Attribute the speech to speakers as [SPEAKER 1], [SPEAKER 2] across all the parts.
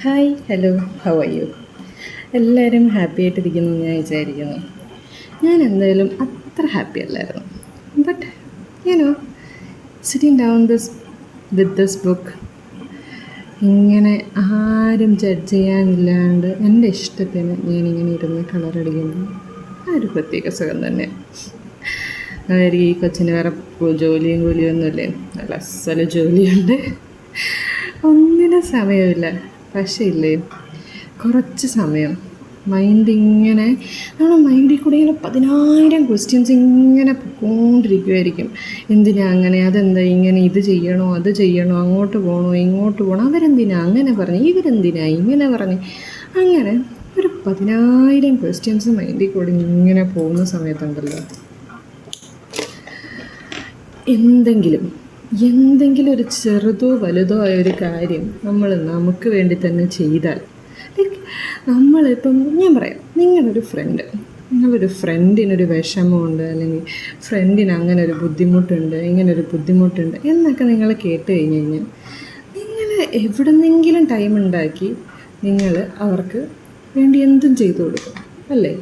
[SPEAKER 1] Hi hello how are you? എല്ലാവരും happy ആയിട്ടിരിക്കുന്നു ഞാൻ വിചാരിക്കുന്നു. ഞാൻ എന്തായാലും അത്ര ഹാപ്പി അല്ലായിരുന്നു. But you know sitting down with this book, ഇങ്ങനെ ആരും ജഡ്ജ് ചെയ്യാനില്ലാണ്ട് എൻ്റെ ഇഷ്ടത്തിന് ഞാനിങ്ങനെ ഇരുന്ന് കളറടിക്കുമ്പോൾ ആ ഒരു പ്രത്യേക സുഖം തന്നെ. അതായത് ഈ കൊച്ചിന് വേറെ ജോലിയും കൂലിയൊന്നുമില്ലേ, നല്ല അസല ജോലിയുണ്ട്, ഒന്നിനും സമയമില്ല. പക്ഷേ ഇല്ലേ, കുറച്ച് സമയം നമ്മുടെ മൈൻഡിൽ കൂടെ ഇങ്ങനെ 10,000 ക്വസ്റ്റ്യൻസ് ഇങ്ങനെ പോയിക്കൊണ്ടിരിക്കുമായിരിക്കും. എന്തിനാ അങ്ങനെ, അതെന്താ ഇങ്ങനെ, ഇത് ചെയ്യണോ അത് ചെയ്യണോ, അങ്ങോട്ട് പോകണോ ഇങ്ങോട്ട് പോകണോ, അവരെന്തിനാ അങ്ങനെ പറഞ്ഞു, ഇവരെന്തിനാ ഇങ്ങനെ പറഞ്ഞു, അങ്ങനെ ഒരു 10,000 ക്വസ്റ്റ്യൻസ് മൈൻഡിൽ കൂടെ ഇങ്ങനെ പോകുന്ന സമയത്തുണ്ടല്ലോ, എന്തെങ്കിലും ഒരു ചെറുതോ വലുതോ ആയ ഒരു കാര്യം നമ്മൾ നമുക്ക് വേണ്ടി തന്നെ ചെയ്താൽ, ലൈക്ക് നമ്മളിപ്പം ഞാൻ പറയാം, നിങ്ങളൊരു ഫ്രണ്ടിനൊരു വിഷമമുണ്ട്, അല്ലെങ്കിൽ ഫ്രണ്ടിന് അങ്ങനെ ഒരു ബുദ്ധിമുട്ടുണ്ട്, ഇങ്ങനൊരു ബുദ്ധിമുട്ടുണ്ട് എന്നൊക്കെ നിങ്ങൾ കേട്ട് കഴിഞ്ഞ് കഴിഞ്ഞാൽ നിങ്ങൾ എവിടെന്നെങ്കിലും ടൈം ഉണ്ടാക്കി നിങ്ങൾ അവർക്ക് വേണ്ടി എന്തും ചെയ്തു കൊടുക്കും അല്ലേ?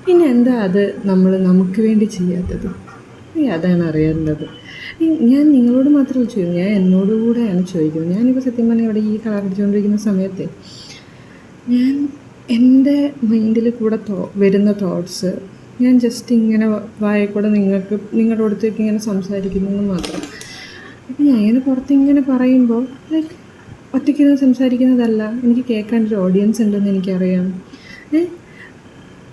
[SPEAKER 1] പിന്നെ എന്താ അത് നമുക്ക് വേണ്ടി ചെയ്യാത്തത്? അതാണ് അറിയേണ്ടത്. ഞാൻ നിങ്ങളോട് മാത്രമല്ല ചോദിക്കുന്നത്, ഞാൻ എന്നോടുകൂടെയാണ് ചോദിക്കുന്നത്. ഞാനിപ്പോൾ സത്യം പറഞ്ഞാൽ ഇവിടെ ഈ കളർ അടിച്ചുകൊണ്ടിരിക്കുന്ന സമയത്ത് ഞാൻ എൻ്റെ മൈൻഡിൽ കൂടെ വരുന്ന തോട്ട്സ് ഞാൻ ജസ്റ്റ് ഇങ്ങനെ വായക്കൂടെ നിങ്ങളുടെ അടുത്തേക്ക് ഇങ്ങനെ സംസാരിക്കുന്നു മാത്രം. അപ്പോൾ ഞാൻ ഇങ്ങനെ പുറത്ത് ഇങ്ങനെ പറയുമ്പോൾ ലൈക്ക് ഒറ്റയ്ക്ക് സംസാരിക്കുന്നതല്ല, എനിക്ക് കേൾക്കാനൊരു ഓഡിയൻസ് ഉണ്ടെന്ന് എനിക്കറിയാം.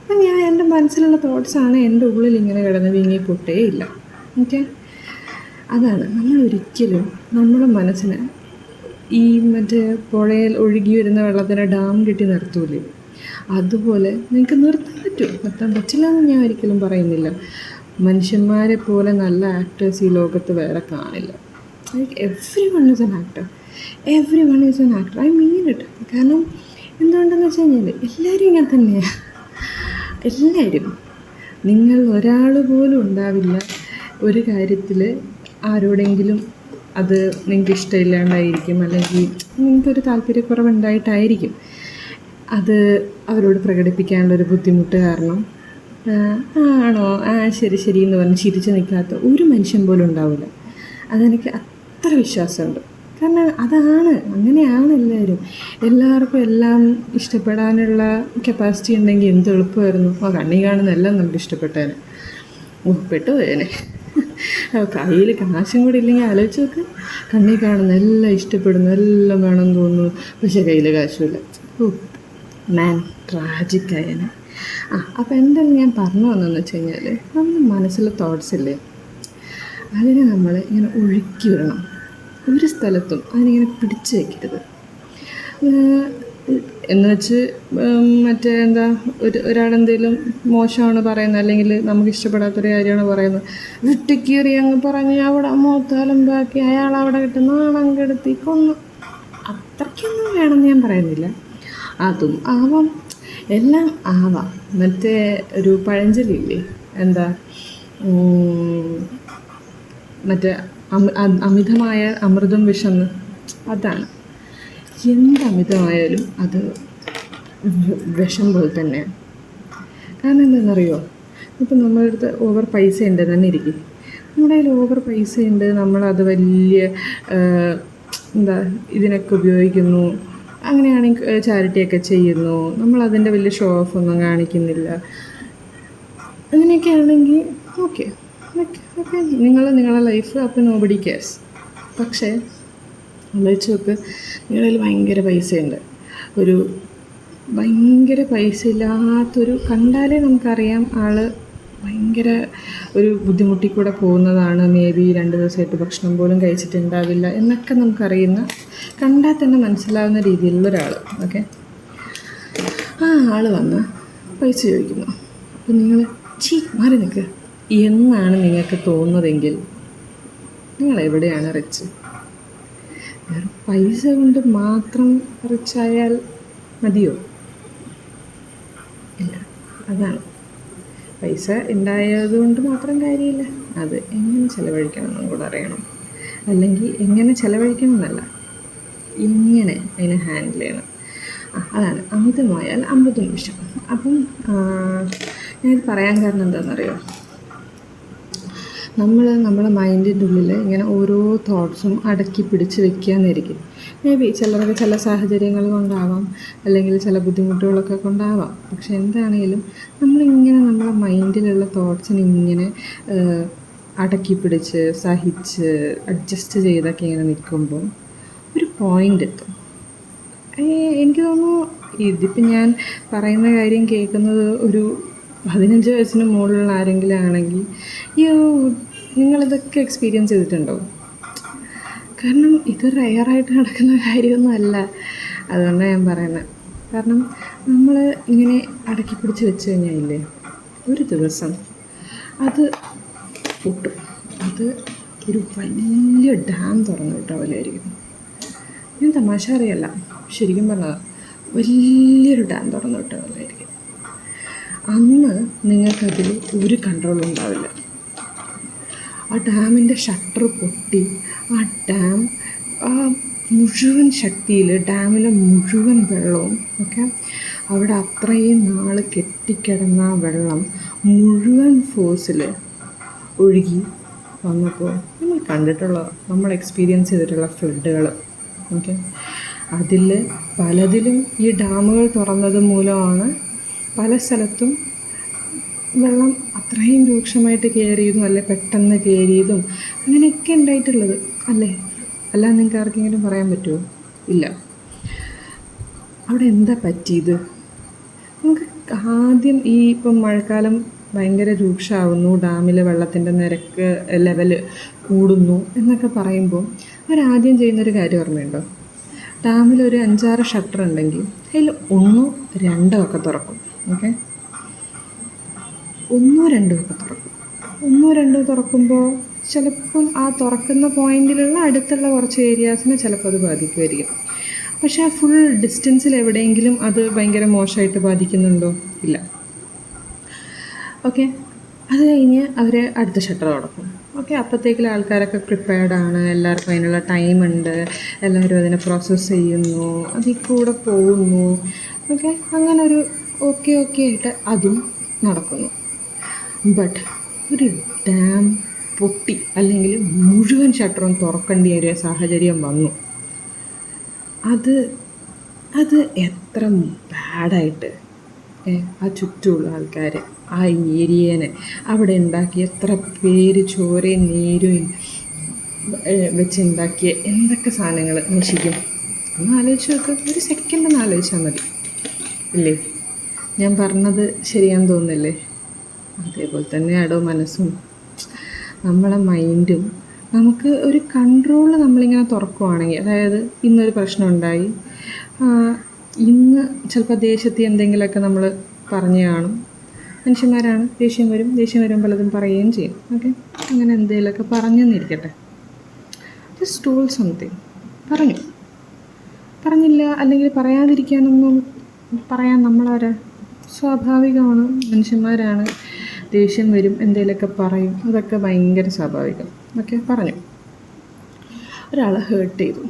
[SPEAKER 1] അപ്പം ഞാൻ എൻ്റെ മനസ്സിലുള്ള തോട്ട്സാണ് എൻ്റെ ഉള്ളിൽ ഇങ്ങനെ കിടന്ന് വീങ്ങിപ്പൊട്ടേ ഇല്ല. ഓക്കെ, അതാണ് നമ്മളൊരിക്കലും നമ്മുടെ മനസ്സിനെ ഈ പുഴയിൽ ഒഴുകി വരുന്ന വെള്ളത്തിന് ഡാം കെട്ടി നിർത്തൂലേ, അതുപോലെ നിങ്ങൾക്ക് നിർത്താൻ പറ്റില്ല എന്ന് ഞാൻ ഒരിക്കലും പറയുന്നില്ല. മനുഷ്യന്മാരെ പോലെ നല്ല ആക്ടേഴ്സ് ഈ ലോകത്ത് വേറെ കാണില്ല. Like every one is an actor, I mean it. കാരണം എന്തുകൊണ്ടെന്ന് വെച്ച് കഴിഞ്ഞാൽ എല്ലാവരും ഇങ്ങനെ തന്നെയാണ്. എല്ലാവരും, നിങ്ങൾ ഒരാൾ പോലും ഉണ്ടാവില്ല ഒരു കാര്യത്തിൽ ആരോടെങ്കിലും അത് നിങ്ങൾക്ക് ഇഷ്ടമില്ലാണ്ടായിരിക്കും, അല്ലെങ്കിൽ നിങ്ങൾക്കൊരു താല്പര്യക്കുറവുണ്ടായിട്ടായിരിക്കും അത് അവരോട് പ്രകടിപ്പിക്കാനുള്ളൊരു ബുദ്ധിമുട്ട് കാരണം ആണോ ശരി എന്ന് പറഞ്ഞ് ചിരിച്ച് നിൽക്കാത്ത ഒരു മനുഷ്യൻ പോലും ഉണ്ടാവില്ല. അതെനിക്ക് അത്ര വിശ്വാസമുണ്ട്. കാരണം അങ്ങനെയാണ് എല്ലാവർക്കും എല്ലാം ഇഷ്ടപ്പെടാനുള്ള കപ്പാസിറ്റി ഉണ്ടെങ്കിൽ എന്ത് എളുപ്പമായിരുന്നു. കണ്ണി കാണുന്നതെല്ലാം നമുക്ക് ഇഷ്ടപ്പെട്ടേനെ, പെട്ടുപോയേനെ. കയ്യിൽ കാശും കൂടി ഇല്ലെങ്കിൽ ആലോചിച്ച് നോക്ക്, കണ്ണി കാണുന്ന എല്ലാം ഇഷ്ടപ്പെടുന്നു, എല്ലാം വേണമെന്ന് തോന്നുന്നു, പക്ഷേ കയ്യിൽ കാശുമില്ല. മാൻ ട്രാജിക്കായേനെ. അപ്പോൾ എന്തായാലും ഞാൻ പറഞ്ഞു വന്നതെന്ന് വെച്ച് കഴിഞ്ഞാൽ, നമ്മുടെ മനസ്സിലെ തോട്ട്സ് ഇല്ലേ, അതിനെ നമ്മൾ ഇങ്ങനെ ഒഴുക്കി വിടണം. ഒരു സ്ഥലത്തും അതിനിങ്ങനെ പിടിച്ചു വയ്ക്കരുത്. എന്ന് വെച്ച് ഒരാളെന്തെങ്കിലും മോശമാണ് പറയുന്നത്, അല്ലെങ്കിൽ നമുക്ക് ഇഷ്ടപ്പെടാത്തൊരു കാര്യമാണ് പറയുന്നത്, വിട്ടിക്കീറി അങ്ങ് പറഞ്ഞ് അവിടെ മോത്താലും ബാക്കി അയാളവിടെ കിട്ടും നാണം കെടുത്തി കൊന്നു, അത്രയ്ക്കൊന്നും വേണമെന്ന് ഞാൻ പറയുന്നില്ല. അതും ആവാം, എല്ലാം ആവാം. ഒരു പഴഞ്ചൊല്ലില്ലേ, അമിതമായ അമൃതം വിഷന്ന്, അതാണ്. എന്തമിതമായാലും അത് വിഷം പോലെ തന്നെയാണ്. കാരണം എന്താണെന്നറിയോ, ഇപ്പം നമ്മളുടെ അടുത്ത് ഓവർ പൈസ ഉണ്ട് തന്നെ ഇരിക്കും, നമ്മുടെ കയ്യിൽ ഓവർ പൈസ ഉണ്ട്, നമ്മളത് വലിയ ഇതിനൊക്കെ ഉപയോഗിക്കുന്നു, അങ്ങനെയാണെങ്കിൽ ചാരിറ്റിയൊക്കെ ചെയ്യുന്നു, നമ്മളതിൻ്റെ വലിയ ഷോ ഓഫ് ഒന്നും കാണിക്കുന്നില്ല. അങ്ങനെയൊക്കെ ആണെങ്കിൽ ഓക്കെ, നിങ്ങളുടെ ലൈഫ് അപ്പോൾ നോബഡി കെയർസ്. പക്ഷേ ആലോചിച്ച് നോക്ക്, നിങ്ങളുടെ കയ്യിൽ ഭയങ്കര പൈസയുണ്ട്, ഭയങ്കര പൈസ ഇല്ലാത്തൊരു, കണ്ടാലേ നമുക്കറിയാം ആൾ ഭയങ്കര ഒരു ബുദ്ധിമുട്ടിൽ കൂടെ പോകുന്നതാണ്, മേ ബി 2 ദിവസമായിട്ട് ഭക്ഷണം പോലും കഴിച്ചിട്ടുണ്ടാവില്ല എന്നൊക്കെ നമുക്കറിയുന്ന, കണ്ടാൽ തന്നെ മനസ്സിലാവുന്ന രീതിയിലുള്ള ഒരാൾ. ഓക്കെ, ആ ആൾ വന്ന് പൈസ ചോദിക്കുന്നു. അപ്പോൾ നിങ്ങൾ മാറി നിൽക്കുക എന്നാണ് നിങ്ങൾക്ക് തോന്നുന്നതെങ്കിൽ നിങ്ങൾ എവിടെയാണ് റിച്ച്? വേറെ പൈസ കൊണ്ട് മാത്രം റിച്ചായാൽ മതിയോ? ഇല്ല, അതാണ്. പൈസ ഉണ്ടായതുകൊണ്ട് മാത്രം കാര്യമില്ല, അത് എങ്ങനെ ചിലവഴിക്കണം എന്നും കൂടെ അറിയണം. അല്ലെങ്കിൽ എങ്ങനെ ചിലവഴിക്കണം എന്നല്ല, ഇങ്ങനെ അതിനെ ഹാൻഡിൽ ചെയ്യണം. അതാണ് അമിതമായാൽ അമൃതും വിഷം. അപ്പം ഞാനിത് പറയാൻ കാരണം എന്താണെന്നറിയോ, നമ്മളെ മൈൻഡിൻ്റെ ഉള്ളിൽ ഇങ്ങനെ ഓരോ തോട്ട്സും അടക്കി പിടിച്ച് വെക്കാമെന്നിരിക്കും. മേ ബി ചിലർക്ക് ചില സാഹചര്യങ്ങൾ കൊണ്ടാവാം, അല്ലെങ്കിൽ ചില ബുദ്ധിമുട്ടുകളൊക്കെ കൊണ്ടാവാം. പക്ഷെ എന്താണെങ്കിലും നമ്മളിങ്ങനെ നമ്മളെ മൈൻഡിലുള്ള തോട്ട്സിന് ഇങ്ങനെ അടക്കി പിടിച്ച് സഹിച്ച് അഡ്ജസ്റ്റ് ചെയ്തൊക്കെ ഇങ്ങനെ നിൽക്കുമ്പോൾ ഒരു പോയിൻ്റ് എത്തും. എനിക്ക് തോന്നുന്നു ഇതിപ്പോൾ ഞാൻ പറയുന്ന കാര്യം കേൾക്കുന്നത് ഒരു 15 വയസ്സിന് മുകളിലുള്ള ആരെങ്കിലും ആണെങ്കിൽ നിങ്ങളിതൊക്കെ എക്സ്പീരിയൻസ് ചെയ്തിട്ടുണ്ടോ? കാരണം ഇത് റെയറായിട്ട് നടക്കുന്ന കാര്യമൊന്നും അല്ല. അതുകൊണ്ടാണ് ഞാൻ പറയുന്നത്. കാരണം നമ്മൾ ഇങ്ങനെ അടക്കി പിടിച്ച് വെച്ച് കഴിഞ്ഞാൽ ഒരു ദിവസം അത് പൊട്ടും. അത് ഒരു വലിയ ഡാം തുറന്നു വിട്ട പോലെയായിരിക്കും. ഞാൻ തമാശ അറിയല്ല, ശരിക്കും പറഞ്ഞാൽ വലിയൊരു ഡാം തുറന്നു വിട്ട പോലെയായിരിക്കും. അന്ന് നിങ്ങൾക്കതിൽ ഒരു കൺട്രോളും ഉണ്ടാവില്ല. ആ ഡാമിൻ്റെ ഷട്ടർ പൊട്ടി ആ ഡാം ആ മുഴുവൻ ശക്തിയിൽ ഡാമിലെ മുഴുവൻ വെള്ളവും ഒക്കെ അവിടെ അത്രയും നാൾ കെട്ടിക്കിടന്ന ആ വെള്ളം മുഴുവൻ ഫോഴ്സിൽ ഒഴുകി വന്നപ്പോൾ നമ്മൾ കണ്ടിട്ടുള്ള, നമ്മൾ എക്സ്പീരിയൻസ് ചെയ്തിട്ടുള്ള ഫ്ലഡുകൾ ഓക്കെ, അതിൽ പലതിലും ഈ ഡാമുകൾ തുറന്നത് മൂലമാണ് പല സ്ഥലത്തും വെള്ളം അത്രയും രൂക്ഷമായിട്ട് കയറിയതും അല്ലെ പെട്ടെന്ന് കയറിയതും അങ്ങനെയൊക്കെ ഉണ്ടായിട്ടുള്ളത് അല്ലേ? അല്ലാതെ നിങ്ങൾക്ക് ആർക്കെങ്കിലും പറയാൻ പറ്റുമോ? ഇല്ല. അവിടെ എന്താ പറ്റിയത്? നമുക്ക് ആദ്യം ഈ ഇപ്പം മഴക്കാലം ഭയങ്കര രൂക്ഷമാവുന്നു, ഡാമിലെ വെള്ളത്തിൻ്റെ നിരക്ക് ലെവൽ കൂടുന്നു എന്നൊക്കെ പറയുമ്പോൾ അവരാദ്യം ചെയ്യുന്നൊരു കാര്യം ഓർമ്മയുണ്ടോ? ഡാമിലൊരു 5-6 ഷട്ടർ ഉണ്ടെങ്കിൽ അതിൽ 1-2 ഒക്കെ തുറക്കും. ഓക്കെ, 1-2 ഒക്കെ തുറക്കും. 1-2 തുറക്കുമ്പോൾ ചിലപ്പം ആ തുറക്കുന്ന പോയിന്റിലുള്ള അടുത്തുള്ള കുറച്ച് ഏരിയാസിനെ ചിലപ്പോൾ അത് ബാധിക്കുമായിരിക്കും. പക്ഷേ ആ ഫുൾ ഡിസ്റ്റൻസിൽ എവിടെയെങ്കിലും അത് ഭയങ്കര മോശമായിട്ട് ബാധിക്കുന്നുണ്ടോ? ഇല്ല. ഓക്കെ, അത് കഴിഞ്ഞ് അവർ അടുത്ത ഷട്ടർ തുറക്കും. ഓക്കെ, അപ്പോഴത്തേക്കും ആൾക്കാരൊക്കെ പ്രിപ്പയർഡാണ്, എല്ലാവർക്കും അതിനുള്ള ടൈമുണ്ട്, എല്ലാവരും അതിനെ പ്രോസസ്സ് ചെയ്യുന്നു, അതിൽ കൂടെ പോകുന്നു. ഓക്കെ, അങ്ങനെ ഒരു ഓക്കെ ആയിട്ട് അതും നടക്കുന്നു. ബട്ട് ഒരു ഡാം പൊട്ടി അല്ലെങ്കിൽ മുഴുവൻ ഷട്ടറും തുറക്കേണ്ട ഒരു സാഹചര്യം വന്നു. അത് എത്ര ബാഡായിട്ട് ആ ചുറ്റുമുള്ള ആൾക്കാർ, ആ ഏരിയനെ അവിടെ ഉണ്ടാക്കിയ എത്ര പേര് ചോരയും നീരും വെച്ചുണ്ടാക്കിയ എന്തൊക്കെ സാധനങ്ങൾ നശിക്കും ഒന്ന് ആലോചിച്ച് നോക്ക്. ഒരു സെക്കൻഡ് ഒന്ന് ആലോചിച്ചാൽ മതി ഇല്ലേ? ഞാൻ പറഞ്ഞത് ശരിയാന്ന് തോന്നുന്നില്ലേ? അതേപോലെ തന്നെയാണോ മനസ്സും നമ്മളെ മൈൻഡും. നമുക്ക് ഒരു കൺട്രോൾ നമ്മളിങ്ങനെ തുറക്കുവാണെങ്കിൽ, അതായത് ഇന്നൊരു പ്രശ്നം ഉണ്ടായി, ഇന്ന് ചിലപ്പോൾ ദേഷ്യത്തിൽ എന്തെങ്കിലുമൊക്കെ നമ്മൾ പറഞ്ഞു കാണും. മനുഷ്യന്മാരാണ്, ദേഷ്യം വരും പലതും പറയുകയും ചെയ്യും. ഓക്കെ, അങ്ങനെ എന്തെങ്കിലുമൊക്കെ പറഞ്ഞെന്നിരിക്കട്ടെ, ജസ്റ്റ് ടോൾ സംതിങ്, പറഞ്ഞില്ല അല്ലെങ്കിൽ പറയാതിരിക്കാനൊന്നും പറയാൻ നമ്മളാരാ? സ്വാഭാവികമാണ്, മനുഷ്യന്മാരാണ്, ദേഷ്യം വരും, എന്തെങ്കിലുമൊക്കെ പറയും, അതൊക്കെ ഭയങ്കര സ്വാഭാവികം. ഓക്കെ, പറഞ്ഞു, ഒരാളെ ഹേർട്ട് ചെയ്തു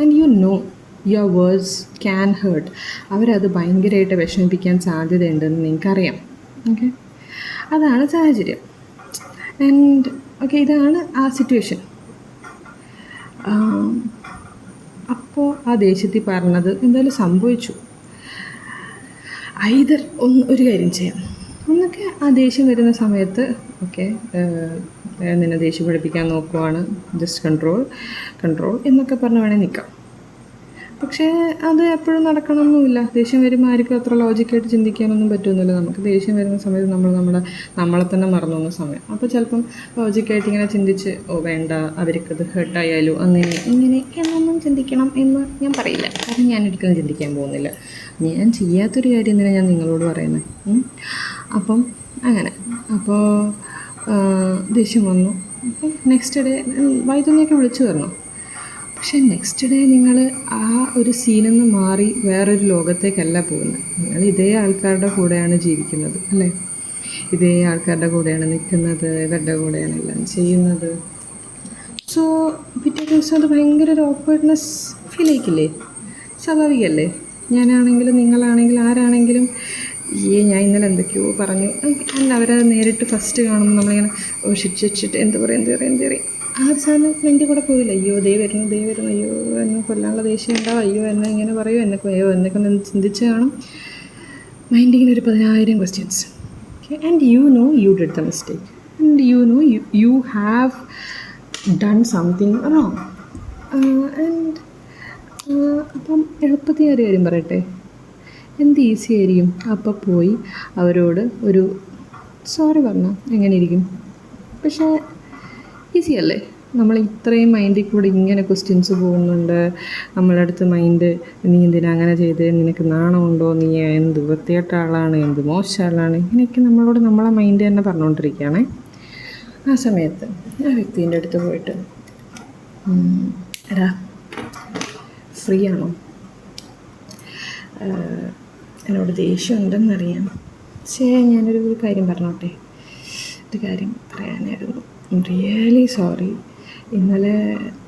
[SPEAKER 1] and you know your words can hurt. അവരത് ഭയങ്കരമായിട്ട് വിഷമിപ്പിക്കാൻ സാധ്യതയുണ്ടെന്ന് നിങ്ങൾക്കറിയാം. ഓക്കെ, അതാണ് സാഹചര്യം. ആൻഡ് ഓക്കെ, ഇതാണ് ആ സിറ്റുവേഷൻ. അപ്പോൾ ആ ദേഷ്യത്തിൽ പറഞ്ഞത് എന്തായാലും സംഭവിച്ചു. ഐദർ ഒരു കാര്യം ചെയ്യാം, ഒന്നൊക്കെ ആ ദേഷ്യം വരുന്ന സമയത്ത് ഓക്കെ നിന്നെ ദേഷ്യം പഠിപ്പിക്കാൻ നോക്കുവാണ്, ജസ്റ്റ് കൺട്രോൾ എന്നൊക്കെ പറഞ്ഞ് വേണേൽ നിൽക്കാം. പക്ഷേ അത് എപ്പോഴും നടക്കണമെന്നുമില്ല. ദേഷ്യം വരുമ്പോൾ ആർക്കും അത്ര ലോജിക്കായിട്ട് ചിന്തിക്കാനൊന്നും പറ്റുന്നില്ല. നമുക്ക് ദേഷ്യം വരുന്ന സമയത്ത് നമ്മളെ തന്നെ മറന്നു പോകുന്ന സമയം. അപ്പോൾ ചിലപ്പം ലോജിക്കായിട്ട് ഇങ്ങനെ ചിന്തിച്ച് വേണ്ട, അവർക്കത് ഹേർട്ടായാലോ അങ്ങനെ ഇങ്ങനെ എന്നൊന്നും ചിന്തിക്കണം എന്ന് ഞാൻ പറയില്ല. കാരണം ഞാൻ ഒരിക്കലും ചിന്തിക്കാൻ പോകുന്നില്ല. ഞാൻ ചെയ്യാത്തൊരു കാര്യം എന്തിനാണ് ഞാൻ നിങ്ങളോട് പറയുന്നത്? അപ്പം അങ്ങനെ ദേഷ്യം വന്നു. അപ്പം നെക്സ്റ്റ് ഡേ വൈദ്യുതിയൊക്കെ വിളിച്ചു പറഞ്ഞു. പക്ഷേ നെക്സ്റ്റ് ഡേ നിങ്ങൾ ആ ഒരു സീനിൽ നിന്ന് മാറി വേറൊരു ലോകത്തേക്കല്ല പോകുന്നത്. നിങ്ങൾ ഇതേ ആൾക്കാരുടെ കൂടെയാണ് ജീവിക്കുന്നത് അല്ലേ? ഇതേ ആൾക്കാരുടെ കൂടെയാണ് നിൽക്കുന്നത്, ഇവരുടെ കൂടെയാണ് എല്ലാം ചെയ്യുന്നത്. സോ പിറ്റേ ദിവസം അത് ഭയങ്കര ഒരു ഓക്വേർഡ്നെസ് ഫീൽ ചെയ്യിക്കില്ലേ? സ്വാഭാവികമല്ലേ? ഞാനാണെങ്കിലും നിങ്ങളാണെങ്കിലും ആരാണെങ്കിലും ഞാൻ ഇന്നലെ എന്തൊക്കെയോ പറഞ്ഞു അല്ല, അവരത് നേരിട്ട് ഫസ്റ്റ് കാണുമ്പോൾ നമ്മളിങ്ങനെ ഓ ഷിറ്റ് എന്ത് പറയും ആ ഒരു സാധനം എൻ്റെ കൂടെ പോയില്ല. അയ്യോ ദേ വരുന്നു, അയ്യോ എന്നെ കൊല്ലാനുള്ള ദേഷ്യം ഉണ്ടാവും, അയ്യോ എന്നെ ഇങ്ങനെ പറയും, എന്നെക്കൊണ്ട് എന്ത് ചിന്തിച്ച് കാണും. മൈൻഡിങ്ങിന് ഒരു 10,000 questions. Okay, and you did the mistake, and you have done something wrong. And അപ്പം എളുപ്പത്തിൽ ഒരു കാര്യം പറയട്ടെ, എന്ത് ഈസി ആയിരിക്കും അപ്പം പോയി അവരോട് ഒരു സോറി പറഞ്ഞാൽ എങ്ങനെ ഇരിക്കും? പക്ഷേ ഈസി അല്ലേ? നമ്മൾ ഇത്രയും മൈൻഡിൽ കൂടെ ഇങ്ങനെ ക്വസ്റ്റ്യൻസ് പോകുന്നുണ്ട്. നമ്മളെ അടുത്ത് മൈൻഡ് നീ എന്തിനാ അങ്ങനെ ചെയ്ത്, നിനക്ക് നാണമുണ്ടോ, നീ എന്ത് വൃത്തികെട്ട ആളാണ്, എന്ത് മോശം ആളാണ്, ഇങ്ങനെയൊക്കെ നമ്മളോട് നമ്മളെ മൈൻഡ് തന്നെ പറഞ്ഞുകൊണ്ടിരിക്കുകയാണേ. ആ സമയത്ത് ആ വ്യക്തിൻ്റെ അടുത്ത് പോയിട്ട് എടാ ഫ്രീ ആണോ, എന്നോട് ദേഷ്യം ഉണ്ടെന്നറിയാം, പക്ഷേ ഞാനൊരു കാര്യം പറഞ്ഞോട്ടെ, ഒരു കാര്യം പറയാനായിരുന്നു. റിയലി സോറി, ഇന്നലെ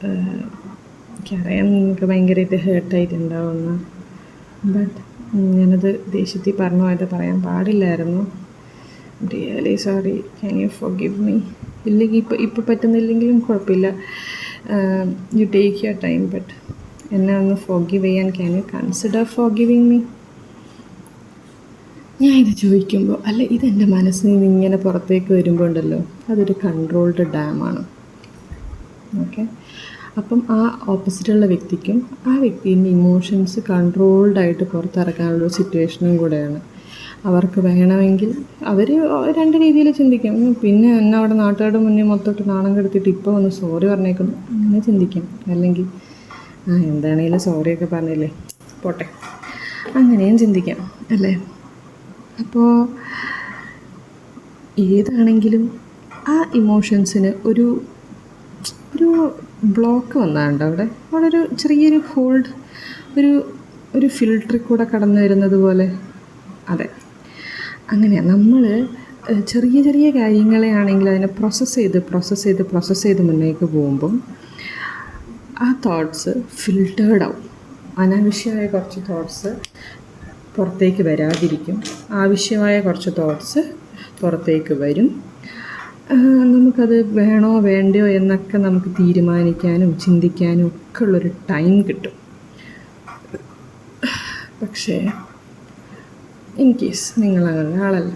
[SPEAKER 1] എനിക്കറിയാം നിങ്ങൾക്ക് ഭയങ്കരമായിട്ട് ഹേർട്ടായിട്ടുണ്ടാവുമെന്ന്, ബട്ട് ഞാനത് ദേഷ്യത്തിൽ പറഞ്ഞു പോയത് പറയാൻ പാടില്ലായിരുന്നു. Really sorry, can you forgive me? ഇല്ലെങ്കിൽ ഇപ്പോൾ പറ്റുന്നില്ലെങ്കിലും കുഴപ്പമില്ല, you take your time, but എന്നെ ഒന്ന് ഫോർഗിവ് ചെയ്യാൻ ക്യാൻ യു കൺസിഡർ ഫോർഗിവിങ് മീ? ഞാൻ ഇത് ചോദിക്കുമ്പോൾ അല്ല, ഇതെൻ്റെ മനസ്സിൽ നിന്ന് ഇങ്ങനെ പുറത്തേക്ക് വരുമ്പോൾ ഉണ്ടല്ലോ, അതൊരു കൺട്രോൾഡ് ഡാമാണ്. ഓക്കെ, അപ്പം ആ ഓപ്പോസിറ്റുള്ള വ്യക്തിക്കും ആ വ്യക്തിൻ്റെ ഇമോഷൻസ് കൺട്രോൾഡായിട്ട് പുറത്തിറക്കാനുള്ളൊരു സിറ്റുവേഷനും കൂടെയാണ്. അവർക്ക് വേണമെങ്കിൽ അവർ രണ്ട് രീതിയിൽ ചിന്തിക്കാം. പിന്നെ എന്നെ അവിടെ നാട്ടുകാരുടെ മുന്നേ മൊത്തമായിട്ട് നാണം കെടുത്തിട്ട് ഇപ്പോൾ ഒന്ന് സോറി പറഞ്ഞേക്കുന്നു, അങ്ങനെ ചിന്തിക്കാം. അല്ലെങ്കിൽ എന്താണേലും സോറിയൊക്കെ പറഞ്ഞില്ലേ പോട്ടെ, അങ്ങനെയും ചിന്തിക്കാം അല്ലേ? അപ്പോൾ ഏതാണെങ്കിലും ആ ഇമോഷൻസിന് ഒരു ബ്ലോക്ക് വന്നാണ്ട് അവിടെ ഒരു ചെറിയൊരു ഹോൾഡ്, ഒരു ഫിൽറ്ററിൽ കൂടെ കടന്നു വരുന്നത് പോലെ. അതെ, അങ്ങനെയാണ്. നമ്മൾ ചെറിയ കാര്യങ്ങളെ ആണെങ്കിൽ അതിനെ പ്രോസസ്സ് ചെയ്ത് മുന്നേക്ക് പോകുമ്പം ആ തോട്ട്സ് ഫിൽറ്റേർഡ് ആവും. അനാവശ്യമായ കുറച്ച് തോട്ട്സ് പുറത്തേക്ക് വരാതിരിക്കും, ആവശ്യമായ കുറച്ച് തോട്ട്സ് പുറത്തേക്ക് വരും. നമുക്കത് വേണോ വേണ്ടയോ എന്നൊക്കെ നമുക്ക് തീരുമാനിക്കാനും ചിന്തിക്കാനും ഒക്കെ ഉള്ളൊരു ടൈം കിട്ടും. പക്ഷേ ഇൻ കേസ് നിങ്ങളങ്ങനെ ആളല്ല,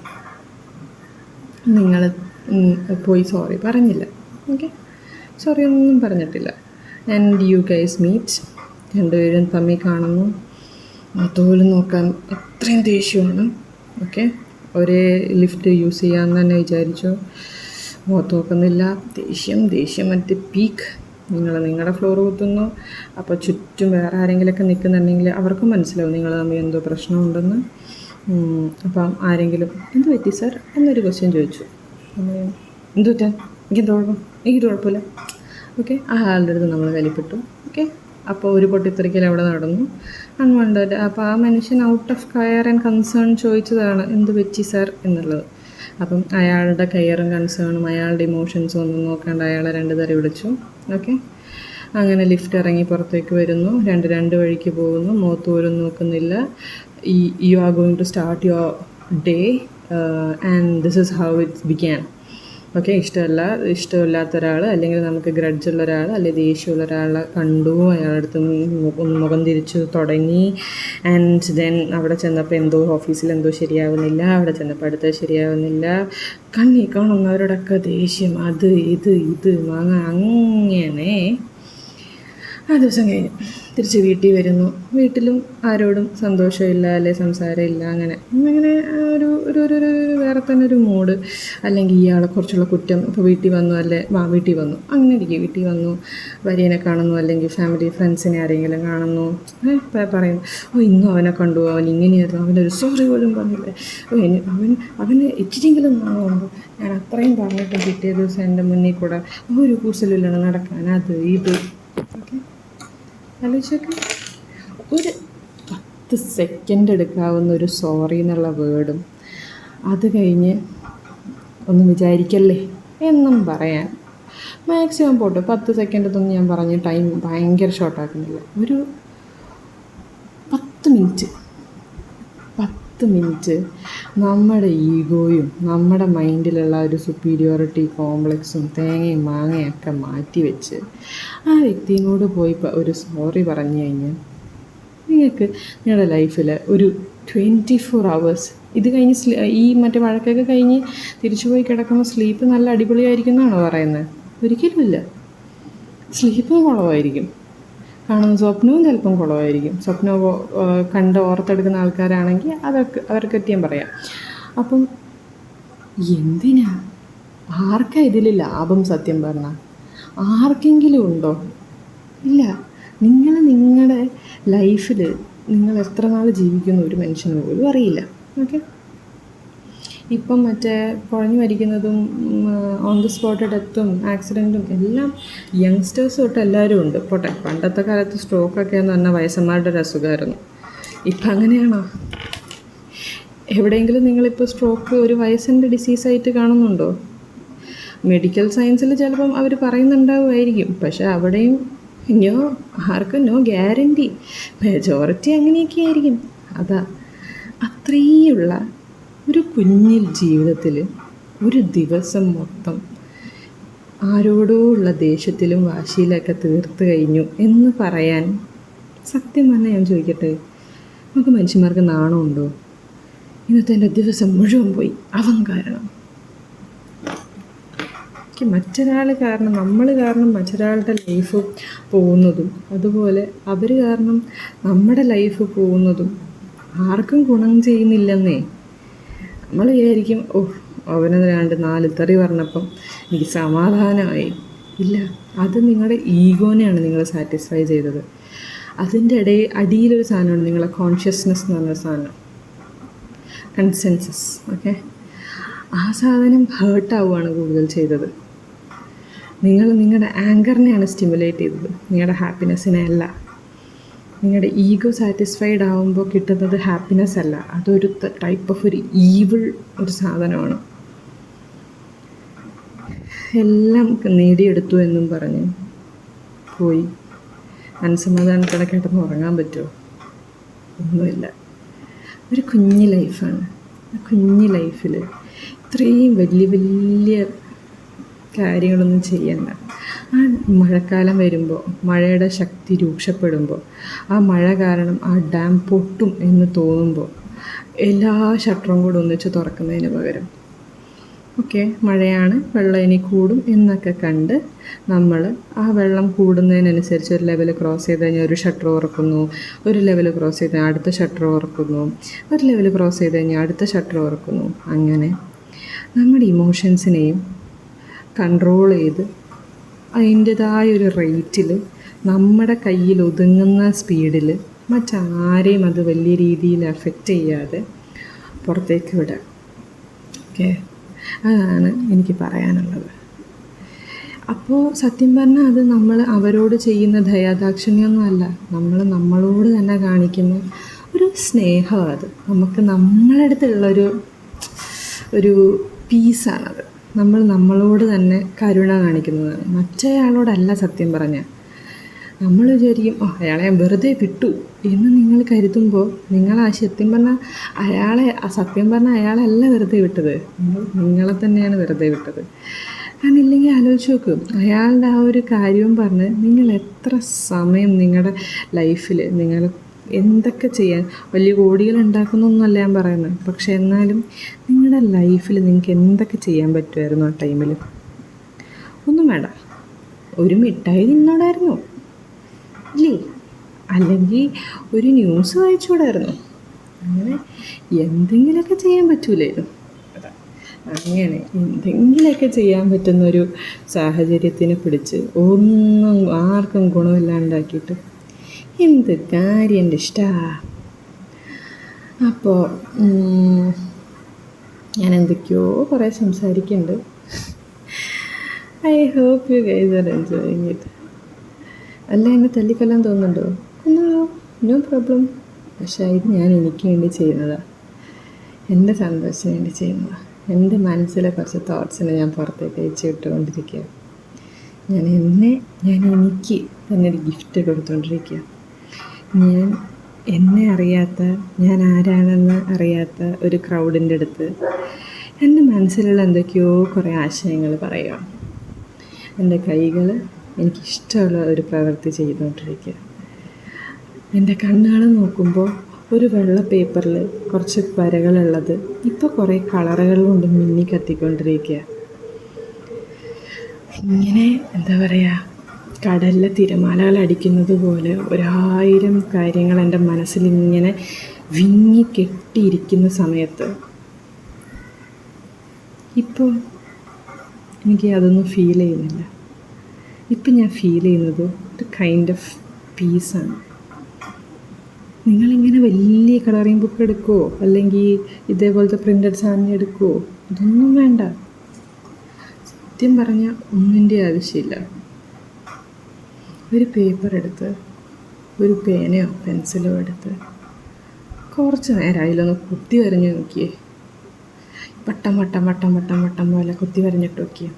[SPEAKER 1] നിങ്ങൾ പോയി സോറി പറഞ്ഞില്ല, ഓക്കെ, സോറി ഒന്നും പറഞ്ഞിട്ടില്ല, ആൻഡ് യു ഗൈസ് മീറ്റ്, രണ്ടുപേരും തമ്മിൽ കാണുന്നു, തോല് നോക്കാൻ അത്രയും ദേഷ്യമാണ്. ഓക്കെ, ഒരേ ലിഫ്റ്റ് യൂസ് ചെയ്യാമെന്ന് തന്നെ വിചാരിച്ചു, മുഖത്ത് നോക്കുന്നില്ല, ദേഷ്യം മറ്റേ പീക്ക്. നിങ്ങളുടെ ഫ്ലോർ കുത്തുന്നു, അപ്പോൾ ചുറ്റും വേറെ ആരെങ്കിലുമൊക്കെ നിൽക്കുന്നുണ്ടെങ്കിൽ അവർക്കും മനസ്സിലാവും നിങ്ങൾ തമ്മിൽ എന്തോ പ്രശ്നമുണ്ടെന്ന്. അപ്പം ആരെങ്കിലും എന്ത് പറ്റി സാർ എന്നൊരു ക്വസ്റ്റ്യൻ ചോദിച്ചു, എന്ത് പറ്റാ, എനിക്കിത് കുഴപ്പമില്ല, ഓക്കെ, ആ ആളുടെ അടുത്ത് നമ്മൾ കലിപ്പെട്ടു. ഓക്കെ, അപ്പോൾ ഒരു പൊട്ടിത്തെറിക്കൽ അവിടെ നടന്നു, അൺവാണ്ടഡ്. അപ്പോൾ ആ മനുഷ്യൻ out of care and concern ചോദിച്ചതാണ് എന്ത് പറ്റി സാർ എന്നുള്ളത്. അപ്പം അയാളുടെ കെയറും കൺസേണും അയാളുടെ ഇമോഷൻസും ഒന്നും നോക്കാണ്ട് അയാളെ 2 തരം വിളിച്ചു. ഓക്കെ, അങ്ങനെ ലിഫ്റ്റ് ഇറങ്ങി പുറത്തേക്ക് വരുന്നു, രണ്ട് വഴിക്ക് പോകുന്നു, മുഖത്ത് പോലും നോക്കുന്നില്ല. You are going to start your day and this is how it's began. Okay, ഇഷ്ടമില്ലാത്ത ഒരാൾ, അല്ലെങ്കിൽ നമുക്ക് ഗ്രഡ്ജുള്ള ഒരാൾ, അല്ലെങ്കിൽ ദേഷ്യമുള്ള ഒരാളെ കണ്ടു, അയാളുടെ അടുത്ത് മുഖം തിരിച്ചു തുടങ്ങി. ആൻഡ് ദെൻ അവിടെ ചെന്നപ്പോൾ എന്തോ ഓഫീസിൽ എന്തോ ശരിയാവുന്നില്ല, അവിടെ ചെന്നപ്പോൾ അടുത്തത് ശരിയാവുന്നില്ല, കണ്ണി കാണുന്നവരോടൊക്കെ ദേഷ്യം, അത് ഇത് വാങ്ങ. അങ്ങനെ ആ ദിവസം കഴിഞ്ഞു. തിരിച്ച് വീട്ടിൽ വരുന്നു, വീട്ടിലും ആരോടും സന്തോഷമില്ല, അല്ലെ സംസാരമില്ല, അങ്ങനെ ഒരു വേറെ തന്നെ ഒരു മൂഡ്. അല്ലെങ്കിൽ ഇയാളെ കുറിച്ചുള്ള കുറ്റം. ഇപ്പോൾ വീട്ടിൽ വന്നു, വീട്ടിൽ വന്നു, അങ്ങനെ ഇരിക്കും. വീട്ടിൽ വന്നു, ഭാര്യനെ കാണുന്നു, അല്ലെങ്കിൽ ഫാമിലി ഫ്രണ്ട്സിനെ ആരെങ്കിലും കാണുന്നു, പറയുന്നു, ഇന്നും അവനെ കണ്ടു, അവൻ ഇങ്ങനെയായിരുന്നു, അവനൊരു സോറി പോലും പറഞ്ഞില്ലേ, അവന് ഇച്ചിരിയെങ്കിലും നാണമുണ്ടോ, ഞാൻ അത്രയും പറഞ്ഞിട്ട് പിറ്റേ ദിവസം എൻ്റെ മുന്നിൽ കൂടെ ഒരു കൂസലില്ലാണ് നടക്കാൻ, അത് ഇത്. ഓക്കെ, ആലോചിച്ചൊക്കെ ഒരു 10 സെക്കൻഡ് എടുക്കാവുന്ന ഒരു സോറി എന്നുള്ള വേർഡും അത് കഴിഞ്ഞ് ഒന്നും വിചാരിക്കല്ലേ എന്നും പറയാൻ മാക്സിമം പോട്ടെ 10 സെക്കൻഡൊന്നും ഞാൻ പറഞ്ഞ് ടൈം ഭയങ്കര ഷോർട്ടാക്കുന്നില്ല. ഒരു 10 മിനിറ്റ് 10 മിനിറ്റ് നമ്മുടെ ഈഗോയും നമ്മുടെ മൈൻഡിലുള്ള ഒരു സുപ്പീരിയോറിറ്റി കോംപ്ലക്സും തേങ്ങയും മാങ്ങയൊക്കെ മാറ്റി വെച്ച് ആ വ്യക്തിയോട് പോയി ഒരു സോറി പറഞ്ഞു കഴിഞ്ഞാൽ നിങ്ങൾക്ക് നിങ്ങളുടെ ലൈഫിൽ ഒരു 24 hours ഇത് കഴിഞ്ഞ് ഈ മറ്റേ വഴക്കൊക്കെ കഴിഞ്ഞ് തിരിച്ചു പോയി കിടക്കുമ്പോൾ സ്ലീപ്പ് നല്ല അടിപൊളിയായിരിക്കും എന്നാണോ പറയുന്നത്? ഒരിക്കലുമില്ല. സ്ലീപ്പും കുളമായിരിക്കും, കാണുന്ന സ്വപ്നവും ചിലപ്പം കുളമായിരിക്കും. സ്വപ്നം കണ്ട് ഓർത്തെടുക്കുന്ന ആൾക്കാരാണെങ്കിൽ അവർക്കൊക്കെ ഞാൻ പറയാം. അപ്പം എന്തിനാ, ആർക്കാ ഇതിൽ ലാഭം? സത്യം പറഞ്ഞാൽ ആർക്കെങ്കിലും ഉണ്ടോ? ഇല്ല. നിങ്ങളുടെ ലൈഫിൽ നിങ്ങൾ എത്ര നാൾ ജീവിക്കുന്ന ഒരു മനുഷ്യന് പോലും അറിയില്ല. ഓക്കെ, ഇപ്പം മറ്റേ കുഴഞ്ഞു മരിക്കുന്നതും ഓൺ ദി സ്പോട്ട് ഡെത്തും ആക്സിഡൻറ്റും എല്ലാം യങ്സ്റ്റേഴ്സ് തൊട്ട് എല്ലാവരും ഉണ്ട്. പോട്ടെ, പണ്ടത്തെ കാലത്ത് സ്ട്രോക്കൊക്കെ എന്ന് പറഞ്ഞാൽ വയസ്സന്മാരുടെ ഒരു അസുഖമായിരുന്നു. ഇപ്പം അങ്ങനെയാണോ? എവിടെയെങ്കിലും നിങ്ങളിപ്പോൾ സ്ട്രോക്ക് ഒരു വയസ്സിൻ്റെ ഡിസീസായിട്ട് കാണുന്നുണ്ടോ? മെഡിക്കൽ സയൻസിൽ ചിലപ്പം അവർ പറയുന്നുണ്ടാവുമായിരിക്കും, പക്ഷേ അവിടെയും ആർക്കും നോ ഗ്യാരൻറ്റി. മെജോറിറ്റി അങ്ങനെയൊക്കെ ആയിരിക്കും. അതാ അത്രയുള്ള ഒരു കുഞ്ഞിൽ ജീവിതത്തിൽ ഒരു ദിവസം മൊത്തം ആരോടോ ഉള്ള ദേഷ്യത്തിലും വാശിയിലൊക്കെ തീർത്ത് കഴിഞ്ഞു എന്ന് പറയാൻ സത്യം പറഞ്ഞാൽ ഞാൻ ചോദിക്കട്ടെ, നമുക്ക് മനുഷ്യന്മാർക്ക് നാണമുണ്ടോ? ഇന്നത്തെ എൻ്റെ ദിവസം മുഴുവൻ പോയി അവൻ കാരണം. മറ്റൊരാൾ കാരണം, നമ്മൾ കാരണം മറ്റൊരാളുടെ ലൈഫ് പോകുന്നതും അതുപോലെ അവർ കാരണം നമ്മുടെ ലൈഫ് പോകുന്നതും ആർക്കും ഗുണം ചെയ്യുന്നില്ലെന്നേ. നമ്മൾ വിചാരിക്കും, അവനത് 4 തെറി പറഞ്ഞപ്പം എനിക്ക് സമാധാനമായി. ഇല്ല, അത് നിങ്ങളുടെ ഈഗോനെയാണ് നിങ്ങൾ സാറ്റിസ്ഫൈ ചെയ്തത്. അതിൻ്റെ അടിയിലൊരു സാധനമാണ് നിങ്ങളെ കോൺഷ്യസ്നെസ് എന്ന് പറഞ്ഞ സാധനം, കൺസെൻസസ്. ഓക്കെ, ആ സാധനം ഹേർട്ടാവുകയാണ് കൂടുതൽ ചെയ്തത്. നിങ്ങളുടെ ആങ്കറിനെയാണ് സ്റ്റിമുലേറ്റ് ചെയ്തത്, നിങ്ങളുടെ ഹാപ്പിനെസ്സിനെ അല്ല. നിങ്ങളുടെ ഈഗോ സാറ്റിസ്ഫൈഡ് ആകുമ്പോൾ കിട്ടുന്നത് ഹാപ്പിനെസ് അല്ല, അതൊരു ടൈപ്പ് ഓഫ് ഒരു ഈവിൾ ഒരു സാധനമാണ്. എല്ലാം നേടിയെടുത്തു എന്നും പറഞ്ഞ് പോയി മനസ്സമാധാനത്തോടെ കിടന്ന് ഉറങ്ങാൻ പറ്റുമോ? ഒന്നുമില്ല. ഒരു കുഞ്ഞു ലൈഫാണ്. ആ കുഞ്ഞു ലൈഫിൽ ഇത്രയും വലിയ വലിയ കാര്യങ്ങളൊന്നും ചെയ്യണ്ട. ആ മഴക്കാലം വരുമ്പോൾ, മഴയുടെ ശക്തി രൂക്ഷപ്പെടുമ്പോൾ, ആ മഴ കാരണം ആ ഡാം പൊട്ടും എന്ന് തോന്നുമ്പോൾ എല്ലാ ഷട്ടറും കൂടെ ഒന്നിച്ച് തുറക്കുന്നതിന് പകരം ഓക്കെ മഴയാണ്, വെള്ളം ഇനി കൂടും എന്നൊക്കെ കണ്ട് നമ്മൾ ആ വെള്ളം കൂടുന്നതിനനുസരിച്ച് ഒരു ലെവൽ ക്രോസ് ചെയ്ത് കഴിഞ്ഞാൽ ഒരു ഷട്ടർ തുറക്കുന്നു, ഒരു ലെവൽ ക്രോസ് ചെയ്ത് കഴിഞ്ഞാൽ അടുത്ത ഷട്ടർ തുറക്കുന്നു, ഒരു ലെവൽ ക്രോസ് ചെയ്ത് കഴിഞ്ഞാൽ അടുത്ത ഷട്ടർ തുറക്കുന്നു. അങ്ങനെ നമ്മുടെ ഇമോഷൻസിനെയും കൺട്രോൾ ചെയ്ത് അതിൻ്റേതായൊരു റേറ്റിൽ നമ്മുടെ കയ്യിൽ ഒതുങ്ങുന്ന സ്പീഡിൽ മറ്റാരെയും അത് വലിയ രീതിയിൽ എഫക്റ്റ് ചെയ്യാതെ പുറത്തേക്ക് വിടുക. ഓക്കെ, അതാണ് എനിക്ക് പറയാനുള്ളത്. അപ്പോൾ സത്യം പറഞ്ഞാൽ അത് നമ്മൾ അവരോട് ചെയ്യുന്ന ദയാദാക്ഷിണ്യമൊന്നുമല്ല, നമ്മൾ നമ്മളോട് തന്നെ കാണിക്കുന്ന ഒരു സ്നേഹം. അത് നമുക്ക് നമ്മളെ അടുത്തുള്ളൊരു പീസാണത്. നമ്മൾ നമ്മളോട് തന്നെ കരുണ കാണിക്കുന്നതാണ്, മറ്റേയാളോടല്ല. സത്യം പറഞ്ഞാൽ നമ്മൾ വിചാരിക്കും അയാളെ ഞാൻ വെറുതെ വിട്ടു എന്ന് നിങ്ങൾ കരുതുമ്പോൾ സത്യം പറഞ്ഞാൽ അയാളല്ല വെറുതെ വിട്ടത്, നിങ്ങളെ തന്നെയാണ് വെറുതെ വിട്ടത്. കാരണം ഇല്ലെങ്കിൽ ആലോചിച്ച് നോക്കും, അയാളുടെ ആ ഒരു കാര്യവും പറഞ്ഞ് നിങ്ങൾ എത്ര സമയം നിങ്ങളുടെ ലൈഫിൽ നിങ്ങൾ എന്തൊക്കെ ചെയ്യാൻ, വലിയ കോടികൾ ഉണ്ടാക്കുന്നൊന്നുമല്ല ഞാൻ പറയുന്നത്, പക്ഷെ എന്നാലും നിങ്ങളുടെ ലൈഫിൽ നിങ്ങൾക്ക് എന്തൊക്കെ ചെയ്യാൻ പറ്റുമായിരുന്നു ആ ടൈമിൽ? ഒന്നും വേണ്ട, ഒരു മിഠായി തിന്നോടായിരുന്നു ഇല്ലേ, അല്ലെങ്കിൽ ഒരു ന്യൂസ് വായിച്ചൂടായിരുന്നു, അങ്ങനെ എന്തെങ്കിലുമൊക്കെ ചെയ്യാൻ പറ്റൂലായിരുന്നു. അങ്ങനെ എന്തെങ്കിലുമൊക്കെ ചെയ്യാൻ പറ്റുന്നൊരു സാഹചര്യത്തിന് പിടിച്ച് ഒന്നും ആർക്കും ഗുണമില്ലാണ്ടാക്കിയിട്ട് എന്ത് കാര്യം എൻ്റെ ഇഷ്ടമാണ്. അപ്പോൾ ഞാൻ എന്തൊക്കെയോ കുറേ സംസാരിക്കുന്നുണ്ട്. I hope you guys are enjoying it. അല്ല, എന്നെ തല്ലിക്കൊല്ലാൻ തോന്നുന്നുണ്ടോ? ഒന്നോ, നോ പ്രോബ്ലം. പക്ഷേ ഇത് ഞാൻ എനിക്ക് വേണ്ടി ചെയ്യുന്നതാണ്, എൻ്റെ സന്തോഷത്തിന് വേണ്ടി ചെയ്യുന്നതാണ്. എൻ്റെ മനസ്സിലെ കുറച്ച് തോട്ട്സിനെ ഞാൻ പുറത്തേക്ക് അയച്ചു വിട്ടുകൊണ്ടിരിക്കുക. ഞാൻ എനിക്ക് തന്നെ ഒരു ഗിഫ്റ്റ് കൊടുത്തുകൊണ്ടിരിക്കുക. ഞാൻ എന്നെ അറിയാത്ത, ഞാൻ ആരാണെന്ന് അറിയാത്ത ഒരു ക്രൗഡിൻ്റെ അടുത്ത് എൻ്റെ മനസ്സിലുള്ള എന്തൊക്കെയോ കുറേ ആശയങ്ങൾ പറയുക. എൻ്റെ കൈകൾ എനിക്കിഷ്ടമുള്ള ഒരു പ്രവൃത്തി ചെയ്തുകൊണ്ടിരിക്കുക. എൻ്റെ കണ്ണുകൾ നോക്കുമ്പോൾ ഒരു വെള്ള പേപ്പറിൽ കുറച്ച് വരകളുള്ളത് ഇപ്പോൾ കുറേ കളറുകൾ കൊണ്ട് മിന്നി കത്തിക്കൊണ്ടിരിക്കുക. ഇങ്ങനെ എന്താ പറയുക, കടലിലെ തിരമാലകൾ അടിക്കുന്നത് പോലെ 1000 കാര്യങ്ങൾ എൻ്റെ മനസ്സിലിങ്ങനെ വിങ്ങി കെട്ടിയിരിക്കുന്ന സമയത്ത് ഇപ്പോൾ എനിക്ക് അതൊന്നും ഫീൽ ചെയ്യുന്നില്ല. ഇപ്പം ഞാൻ ഫീൽ ചെയ്യുന്നത് ഒരു കൈൻഡ് ഓഫ് പീസാണ്. നിങ്ങളിങ്ങനെ വലിയ കളറിങ് ബുക്ക് എടുക്കുമോ, അല്ലെങ്കിൽ ഇതേപോലത്തെ പ്രിൻ്റഡ് സാധനം എടുക്കുമോ? ഇതൊന്നും വേണ്ട. സത്യം പറഞ്ഞാൽ ഒന്നിൻ്റെ ആവശ്യമില്ല. ഒരു പേപ്പർ എടുത്ത്, ഒരു പേനയോ പെൻസിലോ എടുത്ത് കുറച്ച് നേരം അതിലൊന്ന് കുത്തി വരഞ്ഞ് നോക്കിയേ. വട്ടം വട്ടം വട്ടം വട്ടം വട്ടം പോലെ കുത്തി വരഞ്ഞിട്ട് നോക്കിയേ.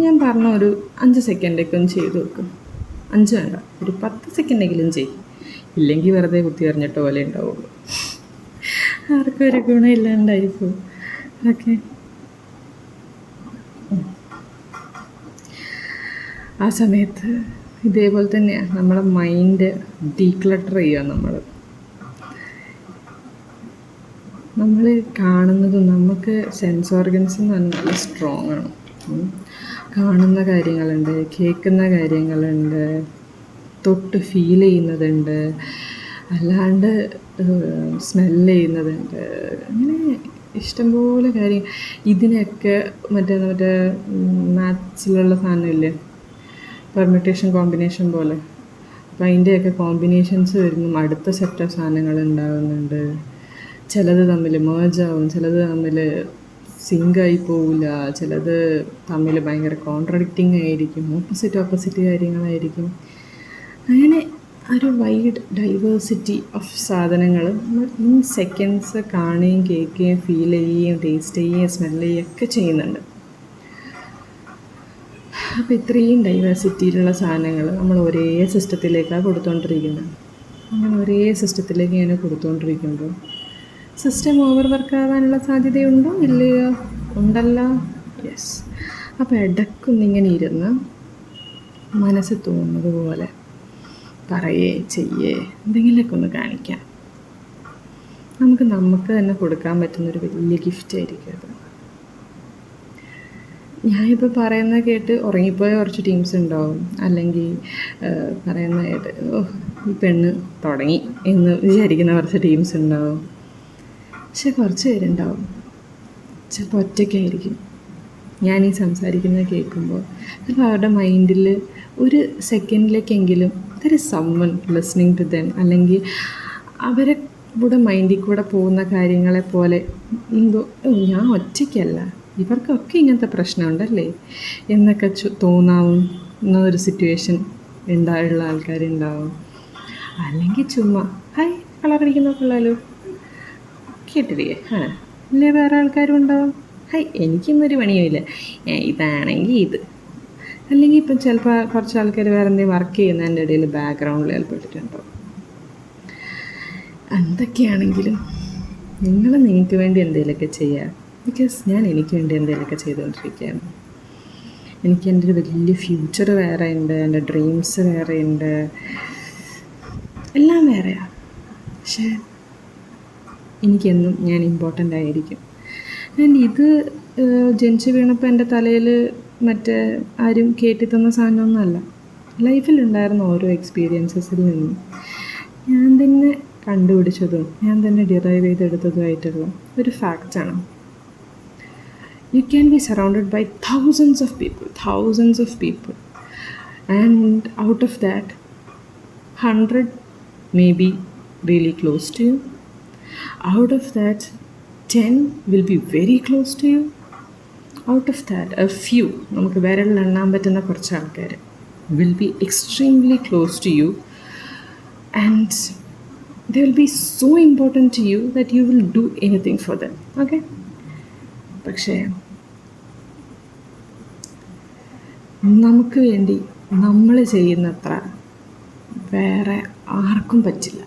[SPEAKER 1] ഞാൻ പറഞ്ഞ ഒരു 5 സെക്കൻഡൊക്കെ ഒന്ന് ചെയ്ത് നോക്കും. 5 വേണ്ട, ഒരു 10 സെക്കൻഡെങ്കിലും ചെയ്യും. ഇല്ലെങ്കിൽ വെറുതെ കുത്തി വരഞ്ഞിട്ട പോലെ ഉണ്ടാവുള്ളൂ. ആർക്കും ഒരു ഗുണമില്ലാണ്ടായിപ്പോൾ. ഓക്കെ, ആ സമയത്ത് ഇതേപോലെ തന്നെയാണ് നമ്മളെ മൈൻഡ് ഡീക്ലട്ടർ ചെയ്യുക. നമ്മൾ കാണുന്നതും, നമുക്ക് സെൻസ് ഓർഗൻസ് എന്ന് പറഞ്ഞാൽ നല്ല സ്ട്രോങ് ആണ്. കാണുന്ന കാര്യങ്ങളുണ്ട്, കേൾക്കുന്ന കാര്യങ്ങളുണ്ട്, തൊട്ട് ഫീൽ ചെയ്യുന്നതുണ്ട്, അല്ലാണ്ട് സ്മെല്ല് ചെയ്യുന്നതുണ്ട്. അങ്ങനെ ഇഷ്ടംപോലെ കാര്യം. ഇതിനൊക്കെ മറ്റേ മാത്സിലുള്ള സാധനമില്ലേ, പെർമ്യൂട്ടേഷൻ കോമ്പിനേഷൻ പോലെ. അപ്പം അതിൻ്റെയൊക്കെ കോമ്പിനേഷൻസ് വരുമ്പം അടുത്ത സെറ്റ് ഓഫ് സാധനങ്ങൾ ഉണ്ടാകുന്നുണ്ട്. ചിലത് തമ്മിൽ മേർജാവും, ചിലത് തമ്മിൽ സിങ്കായി പോവില്ല, ചിലത് തമ്മിൽ ഭയങ്കര കോൺട്രഡിക്റ്റിംഗ് ആയിരിക്കും, ഓപ്പോസിറ്റ് കാര്യങ്ങളായിരിക്കും. അങ്ങനെ ഒരു വൈഡ് ഡൈവേഴ്സിറ്റി ഓഫ് സാധനങ്ങൾ നമ്മൾ ഇൻ സെക്കൻഡ്സ് കാണുകയും കേൾക്കുകയും ഫീൽ ചെയ്യുകയും ടേസ്റ്റ് ചെയ്യുകയും സ്മെല്ല് ചെയ്യുകയും ഒക്കെ ചെയ്യുന്നുണ്ട്. അപ്പോൾ ഇത്രയും ഡൈവേഴ്സിറ്റിയിലുള്ള സാധനങ്ങൾ നമ്മൾ ഒരേ സിസ്റ്റത്തിലേക്കാണ് കൊടുത്തുകൊണ്ടിരിക്കുന്നത്. അങ്ങനെ ഒരേ സിസ്റ്റത്തിലേക്ക് ഇങ്ങനെ കൊടുത്തുകൊണ്ടിരിക്കുമ്പോൾ സിസ്റ്റം ഓവർ വർക്ക് ആവാനുള്ള സാധ്യതയുണ്ടോ? ഇല്ലയോ? ഉണ്ടല്ലോ. യെസ്. അപ്പോൾ ഇടയ്ക്കൊന്നിങ്ങനെ ഇരുന്ന് മനസ്സ് തോന്നുന്നത് പോലെ പറയേ ചെയ്യേ എന്തെങ്കിലുമൊക്കെ ഒന്ന് കാണിക്കാം. നമുക്ക് തന്നെ കൊടുക്കാൻ പറ്റുന്നൊരു വലിയ ഗിഫ്റ്റായിരിക്കും അത്. ഞാനിപ്പോൾ പറയുന്നത് കേട്ട് ഉറങ്ങിപ്പോയ കുറച്ച് ടീംസ് ഉണ്ടാവും, അല്ലെങ്കിൽ പറയുന്നത് കേട്ട് ഈ പെണ്ണ് തുടങ്ങി എന്ന് വിചാരിക്കുന്ന കുറച്ച് ടീംസ് ഉണ്ടാവും. പക്ഷെ കുറച്ച് പേരുണ്ടാവും, ചിലപ്പോൾ ഒറ്റയ്ക്കായിരിക്കും. ഞാനീ സംസാരിക്കുന്നത് കേൾക്കുമ്പോൾ ചിലപ്പോൾ അവരുടെ മൈൻഡിൽ ഒരു സെക്കൻഡിലേക്കെങ്കിലും there is someone listening to them, അല്ലെങ്കിൽ അവരെ കൂടെ മൈൻഡിൽ കൂടെ പോകുന്ന കാര്യങ്ങളെ പോലെ എന്തോ ഞാൻ ഒറ്റയ്ക്കല്ല, ഇവർക്കൊക്കെ ഇങ്ങനത്തെ പ്രശ്നമുണ്ടല്ലേ എന്നൊക്കെ തോന്നാവും എന്നൊരു സിറ്റുവേഷൻ ഉണ്ടായുള്ള ആൾക്കാരുണ്ടാവും. അല്ലെങ്കിൽ ചുമ്മാ ഹായ് കളറടിക്കുന്ന പിള്ളേരോ കേട്ടിരിക്കേ ഇല്ലേ, വേറെ ആൾക്കാരും ഉണ്ടാവും, ഹായ് എനിക്കിന്നൊരു പണിയുമില്ല, ഇതാണെങ്കിൽ ഇത്. അല്ലെങ്കിൽ ഇപ്പം ചിലപ്പോൾ കുറച്ച് ആൾക്കാർ വേറെ എന്തെങ്കിലും വർക്ക് ചെയ്യുന്നതിൻ്റെ ഇടയിൽ ബാക്ക്ഗ്രൗണ്ടിൽ ഏർപ്പെട്ടിട്ടുണ്ടാവും. എന്തൊക്കെയാണെങ്കിലും നിങ്ങൾക്ക് വേണ്ടി എന്തെങ്കിലുമൊക്കെ ചെയ്യുക. ബിക്കോസ് ഞാൻ എനിക്ക് വേണ്ടി എന്തെങ്കിലുമൊക്കെ ചെയ്തുകൊണ്ടിരിക്കുകയാണ്. എനിക്ക് എൻ്റെ ഒരു വലിയ ഫ്യൂച്ചർ വേറെ ഉണ്ട്, എൻ്റെ ഡ്രീംസ് വേറെ ഉണ്ട്, എല്ലാം വേറെയാണ്. പക്ഷേ എനിക്കെന്നും ഞാൻ ഇമ്പോർട്ടൻ്റ് ആയിരിക്കും. ആൻഡ് ഇത് ജനിച്ച് വീണപ്പോൾ എൻ്റെ തലയിൽ മറ്റേ ആരും കേട്ടിത്തന്ന സാധനമൊന്നുമല്ല. ലൈഫിലുണ്ടായിരുന്ന ഓരോ എക്സ്പീരിയൻസസിൽ നിന്നും ഞാൻ തന്നെ കണ്ടുപിടിച്ചതും ഞാൻ തന്നെ ഡിറൈവ് ചെയ്തെടുത്തതുമായിട്ടുള്ള ഒരു ഫാക്റ്റാണ്. You can be surrounded by thousands of people, and out of that 100 may be really close to you. Out of that 10 will be very close to you. Out of that a few, നമുക്ക് വിരലിൽ എണ്ണാൻ പറ്റുന്ന കുറച്ച് ആൾക്കാർ will be extremely close to you, and they will be so important to you that you will do anything for them. Okay? പക്ഷേ നമുക്ക് വേണ്ടി നമ്മൾ ചെയ്യുന്നത്ര വേറെ ആർക്കും പറ്റില്ല.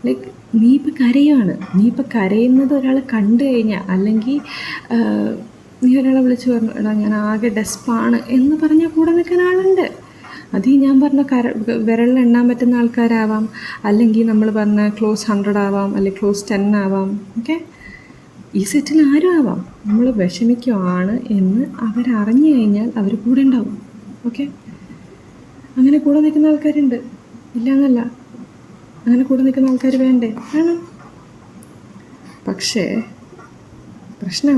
[SPEAKER 1] ലൈക്ക് നീ ഇപ്പം കരയുവാണ്, നീ ഇപ്പം കരയുന്നത് ഒരാൾ കണ്ടു കഴിഞ്ഞാൽ, അല്ലെങ്കിൽ നീ ഒരാളെ വിളിച്ച് പറഞ്ഞു എടാ ഞാൻ ആകെ ഡെസ്പാണ് എന്ന് പറഞ്ഞാൽ കൂടെ നിൽക്കാൻ ആളുണ്ട്. അത് ഈ ഞാൻ പറഞ്ഞ വിരലിൽ എണ്ണാൻ പറ്റുന്ന ആൾക്കാരാവാം, അല്ലെങ്കിൽ നമ്മൾ പറഞ്ഞ ക്ലോസ് 100 ആവാം, അല്ലെങ്കിൽ ക്ലോസ് 10 ആവാം. ഓക്കെ, ഈ സെറ്റിൽ ആരും ആവാം. നമ്മൾ വിഷമിക്കുവാണ് എന്ന് അവരറിഞ്ഞു കഴിഞ്ഞാൽ അവർ കൂടെ ഉണ്ടാവും. ഓക്കെ, അങ്ങനെ കൂടെ നിൽക്കുന്ന ആൾക്കാരുണ്ട്, ഇല്ല എന്നല്ല. അങ്ങനെ കൂടെ നിൽക്കുന്ന ആൾക്കാർ വേണ്ടേ? വേണം. പക്ഷേ പ്രശ്നം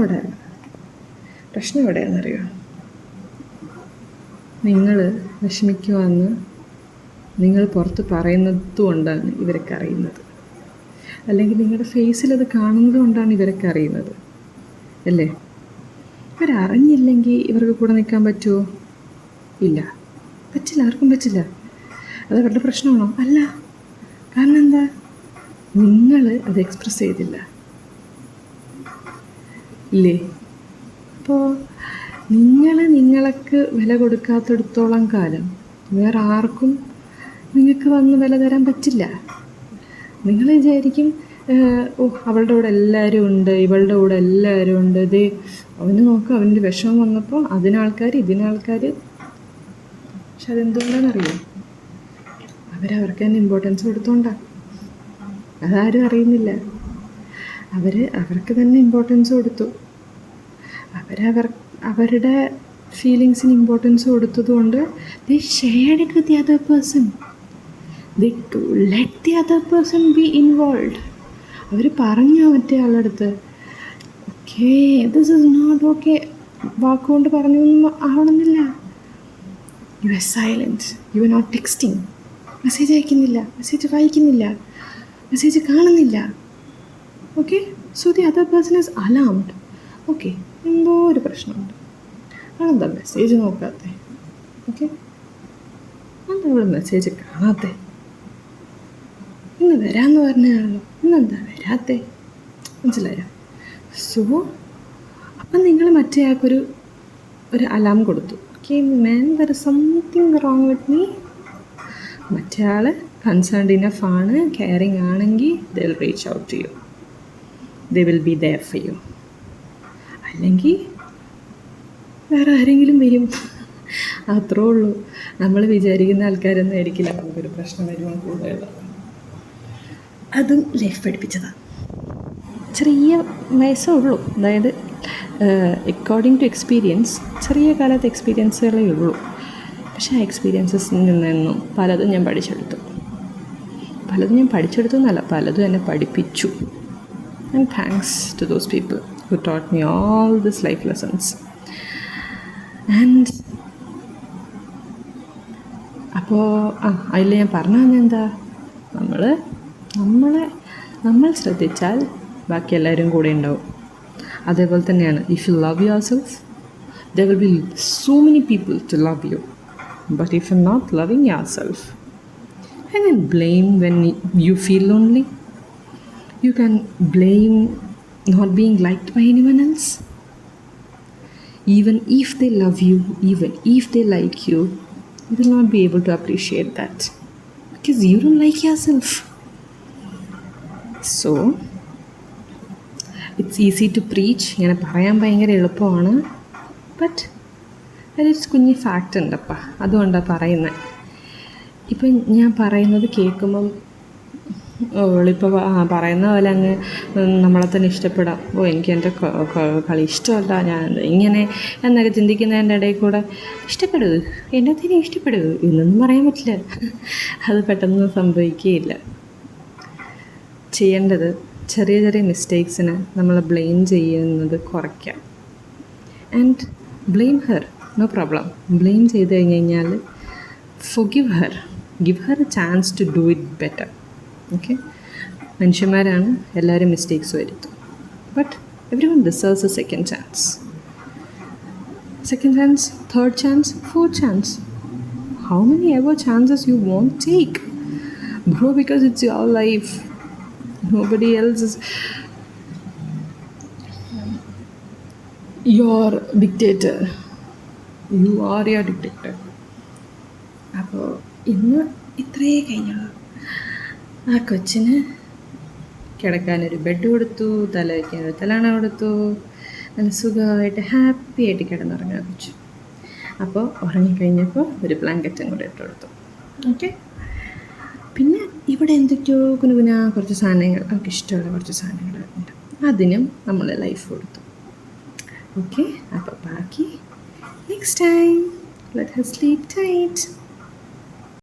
[SPEAKER 1] എവിടെയാണെന്നറിയോ? നിങ്ങൾ വിഷമിക്കുവാന്ന് നിങ്ങൾ പുറത്ത് പറയുന്നത് കൊണ്ടാണ് ഇവരൊക്കെ അറിയുന്നത്, അല്ലെങ്കിൽ നിങ്ങളുടെ ഫേസിലത് കാണുന്നത് കൊണ്ടാണ് ഇവരൊക്കെ അറിയുന്നത്, അല്ലേ? ഇവരറിഞ്ഞില്ലെങ്കിൽ ഇവർക്ക് കൂടെ നിൽക്കാൻ പറ്റുമോ? ഇല്ല, പറ്റില്ല, ആർക്കും പറ്റില്ല. അത് അവരുടെ പ്രശ്നമാണോ? അല്ല. കാരണം എന്താ? നിങ്ങൾ അത് എക്സ്പ്രസ് ചെയ്തില്ല, ഇല്ലേ? അപ്പോൾ നിങ്ങൾക്ക് വില കൊടുക്കാത്തിടത്തോളം കാലം വേറെ ആർക്കും നിങ്ങൾക്ക് വന്ന് വില തരാൻ പറ്റില്ല. നിങ്ങൾ വിചാരിക്കും അവളുടെ കൂടെ എല്ലാവരും ഉണ്ട്, ഇവളുടെ കൂടെ എല്ലാവരും ഉണ്ട്, ഇതേ അവന് നോക്കും അവൻ്റെ വിഷമം വന്നപ്പോൾ ഇതിനാൾക്കാർ. പക്ഷെ അതെന്തുകൊണ്ടാണെന്നറിയോ? അവർക്ക് തന്നെ ഇമ്പോർട്ടൻസ് കൊടുത്തോണ്ടാണ്. അതാരും അറിയുന്നില്ല. അവർക്ക് തന്നെ ഇമ്പോർട്ടൻസ് കൊടുത്തു. അവരുടെ ഫീലിങ്സിന് importance കൊടുത്തതുകൊണ്ട് they shared it with the other person. They let the other person be involved. അവർ പറഞ്ഞു മറ്റേ ആളടുത്ത് okay this is not okay, വാക്കുകൊണ്ട് പറഞ്ഞൊന്നും ആവണമെന്നില്ല. You are silent, you are not texting, message അയക്കുന്നില്ല, മെസ്സേജ് വായിക്കുന്നില്ല, മെസ്സേജ് കാണുന്നില്ല. Okay, so the other person is alarmed. Okay, എന്തോ ഒരു പ്രശ്നമുണ്ട്, അതെന്താ മെസ്സേജ് നോക്കാത്തേ? ഓക്കെ, എന്താ ഇവിടെ മെസ്സേജ് കാണാത്തേ? ഇന്ന് വരാമെന്ന് പറഞ്ഞാണല്ലോ, ഇന്നെന്താ വരാത്തേ? മനസ്സിലായോ? സോ അപ്പം നിങ്ങൾ മറ്റേ ആൾക്കൊരു അലാം കൊടുത്തു. Okay man, there is something wrong with me. മറ്റേ ആൾ കൺസേൺഡ് ഇനഫ് ആണ്, കെയറിങ് ആണെങ്കിൽ they will reach out to you, they will be there for you. അല്ലെങ്കിൽ വേറെ ആരെങ്കിലും വരും, അത്രേ ഉള്ളൂ. നമ്മൾ വിചാരിക്കുന്ന ആൾക്കാരൊന്നും ആയിരിക്കില്ല നമുക്കൊരു പ്രശ്നം വരുമ്പോൾ കൂടുതൽ. അതും ലൈഫ് പഠിപ്പിച്ചതാണ്. ചെറിയ വയസ്സേ ഉള്ളൂ, അതായത് അക്കോർഡിംഗ് ടു എക്സ്പീരിയൻസ് ചെറിയ കാലത്ത് എക്സ്പീരിയൻസുകളേ ഉള്ളൂ. പക്ഷേ ആ എക്സ്പീരിയൻസസിൽ നിന്നും പലതും ഞാൻ പഠിച്ചെടുത്തു എന്നല്ല, പലതും എന്നെ പഠിപ്പിച്ചു. And thanks to those people who taught me all these life lessons. And അപ്പോൾ അതിൽ ഞാൻ പറഞ്ഞു എന്താ, നമ്മൾ ശ്രദ്ധിച്ചാൽ ബാക്കി എല്ലാവരും കൂടെ ഉണ്ടാവും. അതേപോലെ തന്നെയാണ്, if you love your self there will be so many people to love you. But if you're not loving yourself, you can blame when you feel lonely. You can blame not being liked by anyone else. Even if they love you, even if they like you, you will not be able to appreciate that because you don't like yourself. So it's easy to preach, ഇങ്ങനെ പറയാൻ ഭയങ്കര എളുപ്പമാണ്. But അതിലൊരു കുഞ്ഞ് fact ഉണ്ടപ്പാ, അതുകൊണ്ടാണ് പറയുന്നത്. ഇപ്പം ഞാൻ പറയുന്നത് കേൾക്കുമ്പം ഇപ്പോൾ പറയുന്ന പോലെ അങ്ങ് നമ്മളെ തന്നെ ഇഷ്ടപ്പെടാം. എനിക്ക് എൻ്റെ കളി ഇഷ്ടമല്ല, ഞാൻ ഇങ്ങനെ എന്നൊക്കെ ചിന്തിക്കുന്നതിൻ്റെ ഇടയിൽ കൂടെ ഇഷ്ടപ്പെടൂ, എൻ്റെ തന്നെ ഇഷ്ടപ്പെടൂ എന്നൊന്നും പറയാൻ പറ്റില്ല. അത് പെട്ടെന്ന് സംഭവിക്കുകയില്ല. ചെയ്യേണ്ടത് ചെറിയ ചെറിയ മിസ്റ്റേക്സിന് നമ്മൾ ബ്ലെയിം ചെയ്യുന്നത് കുറയ്ക്കാം. And blame her, no problem. Blame ചെയ്ത് കഴിഞ്ഞാൽ forgive her, give her a chance to do it better. Okay, മനുഷ്യന്മാരാണ്, എല്ലാവരും മിസ്റ്റേക്സ് വരുത്തും. But every one deserves a second chance, third chance, fourth chance. How many ever chances you won't take bro, because it's your life. Nobody else is your dictator. You are your detective. അപ്പോൾ ഇന്ന് ഇത്രയേ കഴിഞ്ഞുള്ളൂ. ആ കൊച്ചിന് കിടക്കാനൊരു bed കൊടുത്തു, തല വയ്ക്കാനൊരു തലാണ കൊടുത്തു, നല്ല സുഖമായിട്ട് ഹാപ്പി ആയിട്ട് കിടന്നുറങ്ങാൻ വെച്ചു. അപ്പോൾ ഉറങ്ങിക്കഴിഞ്ഞപ്പോൾ ഒരു ബ്ലാങ്കറ്റും കൂടെ ഇട്ട് കൊടുത്തു. ഓക്കെ. പിന്നെ ഇവിടെ എന്തൊക്കെയോ കുനുകുനാ കുറച്ച് സാധനങ്ങൾ, അവർക്ക് ഇഷ്ടമുള്ള കുറച്ച് സാധനങ്ങൾ ഉണ്ട്, അതിനും നമ്മൾ ലൈഫ് കൊടുത്തു. ഓക്കെ. അപ്പോൾ ബാക്കി next time. Let Har sleep tight.